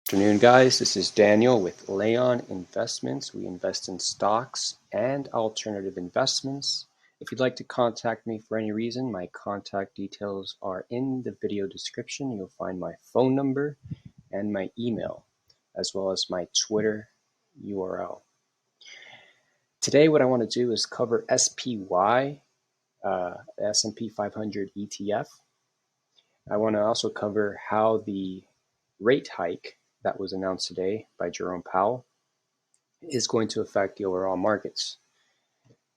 Afternoon, guys. This is Daniel with Leyyon Investments. We invest in stocks and alternative investments. If you'd like to contact me for any reason, my contact details are in the video description. You'll find my phone number and my email, as well as my Twitter URL. Today, what I want to do is cover SPY, S&P 500 ETF. I want to also cover how the rate hike that was announced today by Jerome Powell is going to affect the overall markets.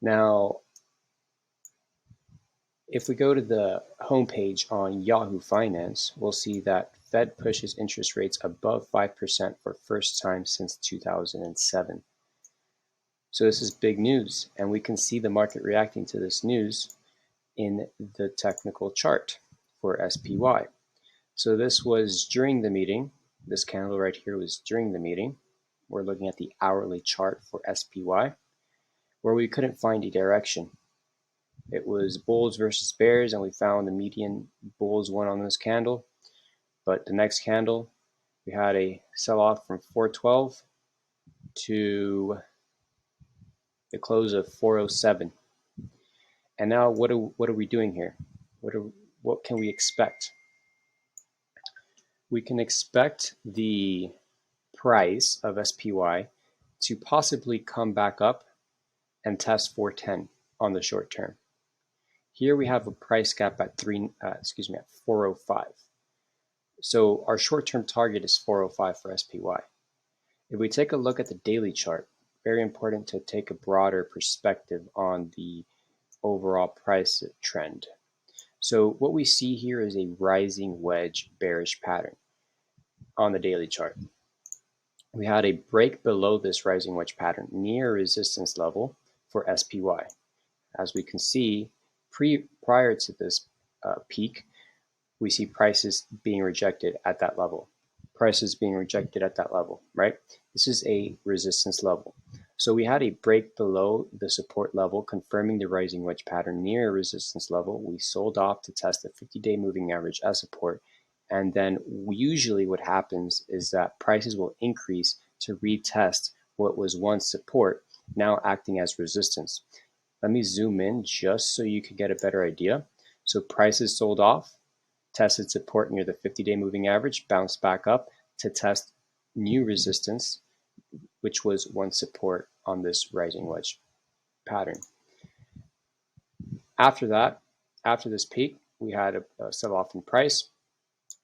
Now, if we go to the homepage on Yahoo Finance, we'll see that Fed pushes interest rates above 5% for first time since 2007. So this is big news, and we can see the market reacting to this news in the technical chart for SPY. So this was during the meeting. This candle right here was during the meeting. We're looking at the hourly chart for SPY, where we couldn't find a direction. It was bulls versus bears, and we found the median bulls won on this candle. But the next candle, we had a sell-off from 412 to the close of 407. And now what are we doing here? What can we expect? We can expect the price of SPY to possibly come back up and test 410 on the short term. Here we have a price gap at 405. So our short-term target is 405 for SPY. If we take a look at the daily chart, very important to take a broader perspective on the overall price trend. So what we see here is a rising wedge bearish pattern on the daily chart. We had a break below this rising wedge pattern near resistance level for SPY. As we can see, prior to this peak, we see prices being rejected at that level. Prices being rejected at that level, right? This is a resistance level. So we had a break below the support level, confirming the rising wedge pattern near resistance level. We sold off to test the 50-day moving average as support. And then usually what happens is that prices will increase to retest what was once support, now acting as resistance. Let me zoom in just so you can get a better idea. So prices sold off, tested support near the 50-day moving average, bounced back up to test new resistance, which was once support on this rising wedge pattern. After that, after this peak, we had a sell-off in price,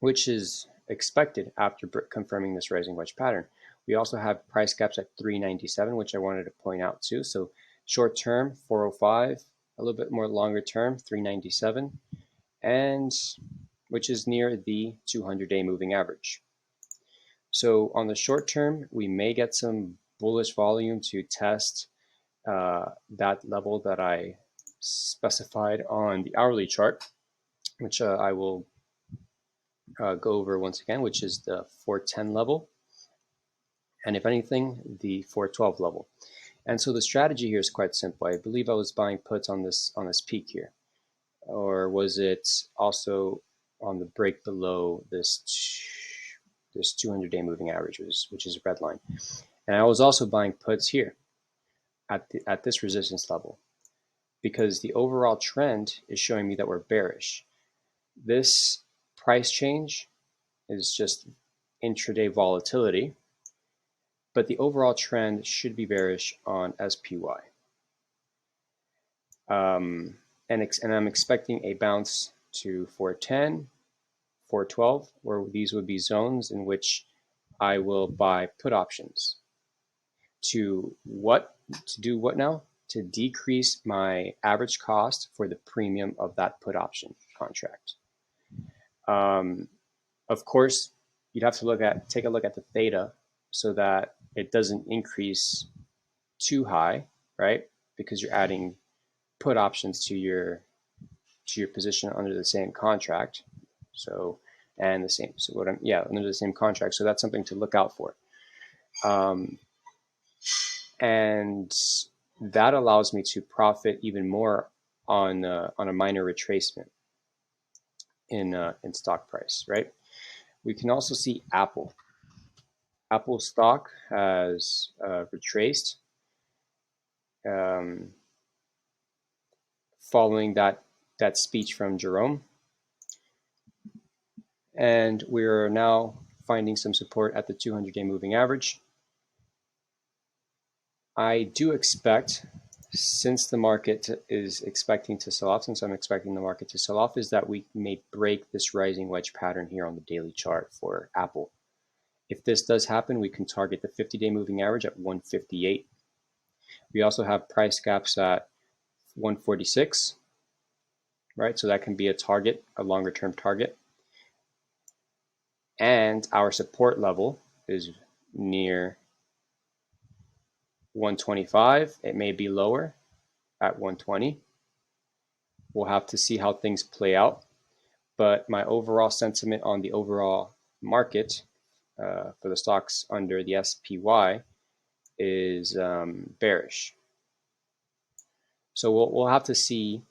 which is expected after confirming this rising wedge pattern. We also have price gaps at 397, which I wanted to point out too. So short term, 405, a little bit more longer term, 397, and which is near the 200-day moving average. So on the short term, we may get some bullish volume to test that level that I specified on the hourly chart, which I will go over once again, which is the 410 level, and if anything, the 412 level. And so the strategy here is quite simple. I believe I was buying puts on this peak here, or was it also on the break below this 200-day moving average, which is a red line? And I was also buying puts here at this resistance level, because the overall trend is showing me that we're bearish. This price change is just intraday volatility, but the overall trend should be bearish on SPY. And I'm expecting a bounce to 410, 412, where these would be zones in which I will buy put options. To do what now? To decrease my average cost for the premium of that put option contract. Of course, you'd have to take a look at the theta so that it doesn't increase too high, right? Because you're adding put options to your position under the same contract. Under the same contract. So that's something to look out for. And that allows me to profit even more on a minor retracement in stock price, right? We can also see Apple. Apple stock has retraced following that speech from Jerome, and we're now finding some support at the 200-day moving average. I do expect, since the market is expecting to sell off, since I'm expecting the market to sell off, is that we may break this rising wedge pattern here on the daily chart for Apple. If this does happen, we can target the 50-day moving average at 158. We also have price gaps at 146, right? So that can be a target, a longer term target. And our support level is near 125. It may be lower at 120. We'll have to see how things play out. But my overall sentiment on the overall market for the stocks under the SPY is bearish. So we'll have to see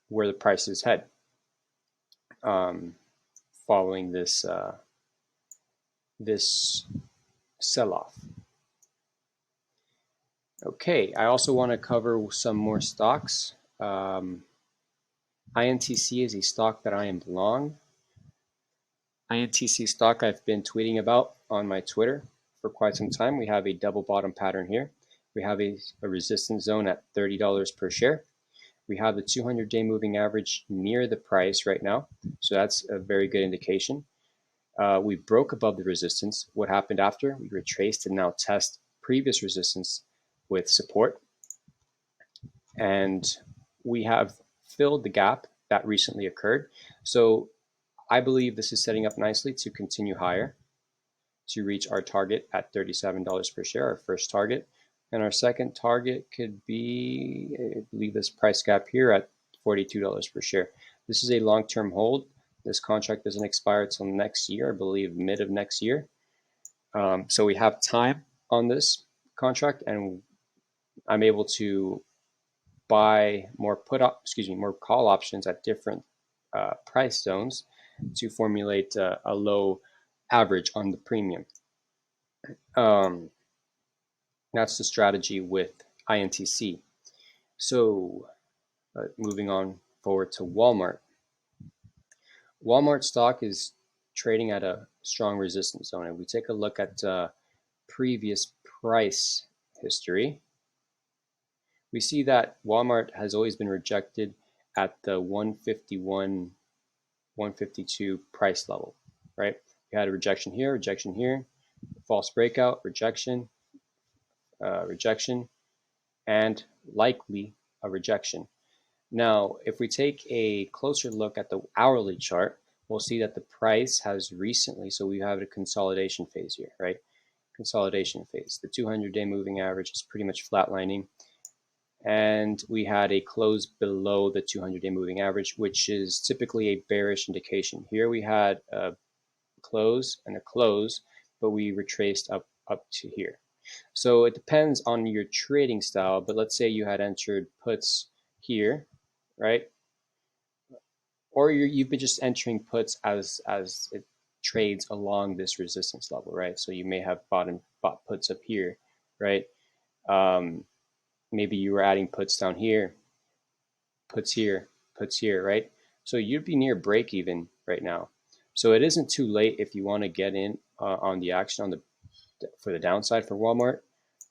where the prices head following this this sell-off. Okay, I also want to cover some more stocks. INTC is a stock that I am long. INTC stock I've been tweeting about on my Twitter for quite some time. We have a double bottom pattern here. We have a resistance zone at $30 per share. We have the 200-day moving average near the price right now, so that's a very good indication. We broke above the resistance. What happened after? We retraced and now test previous resistance with support. And we have filled the gap that recently occurred. So I believe this is setting up nicely to continue higher, to reach our target at $37 per share, our first target. And our second target could be, I believe, this price gap here at $42 per share. This is a long-term hold. This contract doesn't expire until next year, I believe mid of next year. So we have time on this contract, and I'm able to buy more more call options at different price zones to formulate a low average on the premium. That's the strategy with INTC. So moving on forward to Walmart. Walmart stock is trading at a strong resistance zone. And we take a look at previous price history, we see that Walmart has always been rejected at the 151, 152 price level, right? We had a rejection here, false breakout, rejection, rejection, and likely a rejection. Now, if we take a closer look at the hourly chart, we'll see that the price has recently, so we have a consolidation phase here, right? Consolidation phase. The 200-day moving average is pretty much flatlining. And we had a close below the 200-day moving average, which is typically a bearish indication. Here we had a close and a close, but we retraced up to here. So it depends on your trading style, but let's say you had entered puts here, right? Or you've been just entering puts as it trades along this resistance level, right? So you may have bought puts up here, right? Maybe you were adding puts down here, puts here, right? So you'd be near break even right now. So it isn't too late if you want to get in on the action for the downside for Walmart.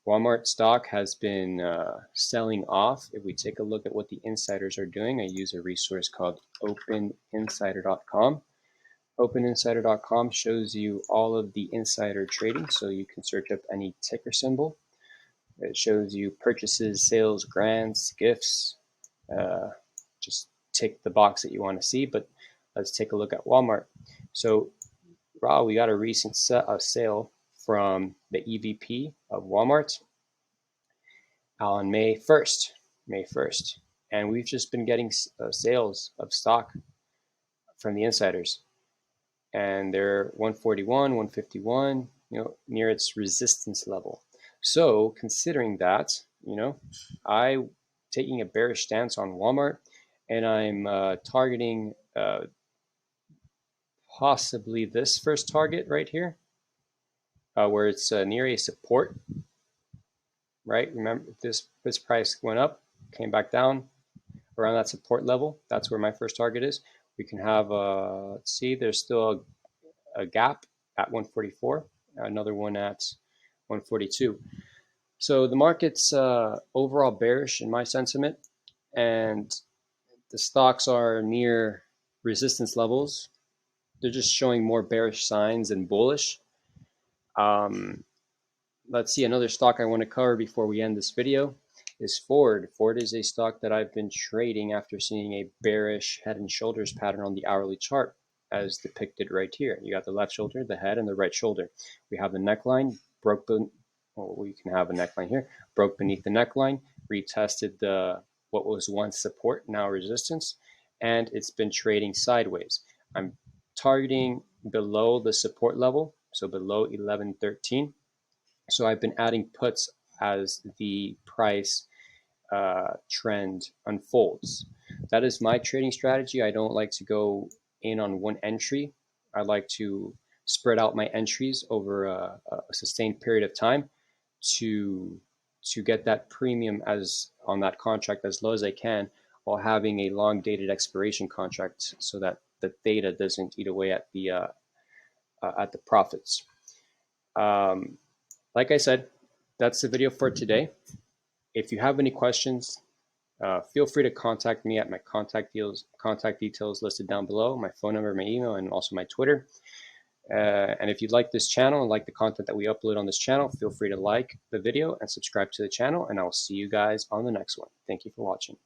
Walmart stock has been selling off. If we take a look at what the insiders are doing, I use a resource called openinsider.com. Openinsider.com shows you all of the insider trading, so you can search up any ticker symbol. It shows you purchases, sales, grants, gifts. Just tick the box that you want to see, but let's take a look at Walmart. So, we got a recent sale from the EVP of Walmart on May 1st. And we've just been getting sales of stock from the insiders. And they're 141, 151, near its resistance level. So considering that, I'm taking a bearish stance on Walmart, and I'm targeting possibly this first target right here, where it's near a support, right? Remember, this price went up, came back down around that support level. That's where my first target is. We can have, let's see, there's still a gap at 144, another one at 142. So the market's overall bearish in my sentiment, and the stocks are near resistance levels. They're just showing more bearish signs than bullish. Let's see, another stock I want to cover before we end this video is Ford. Ford is a stock that I've been trading after seeing a bearish head and shoulders pattern on the hourly chart, as depicted right here. You got the left shoulder, the head, and the right shoulder. We have the neckline, we can have a neckline here, broke beneath the neckline, retested what was once support, now resistance, and it's been trading sideways. I'm targeting below the support level, so below 1113. So I've been adding puts as the price trend unfolds. That is my trading strategy. I don't like to go in on one entry. I like to spread out my entries over a sustained period of time to get that premium as on that contract as low as I can, while having a long dated expiration contract so that the theta doesn't eat away at the profits. Like I said, that's the video for today. If you have any questions, feel free to contact me at my contact details listed down below, my phone number, my email, and also my Twitter. And if you like this channel and like the content that we upload on this channel, feel free to like the video and subscribe to the channel, and I'll see you guys on the next one. Thank you for watching.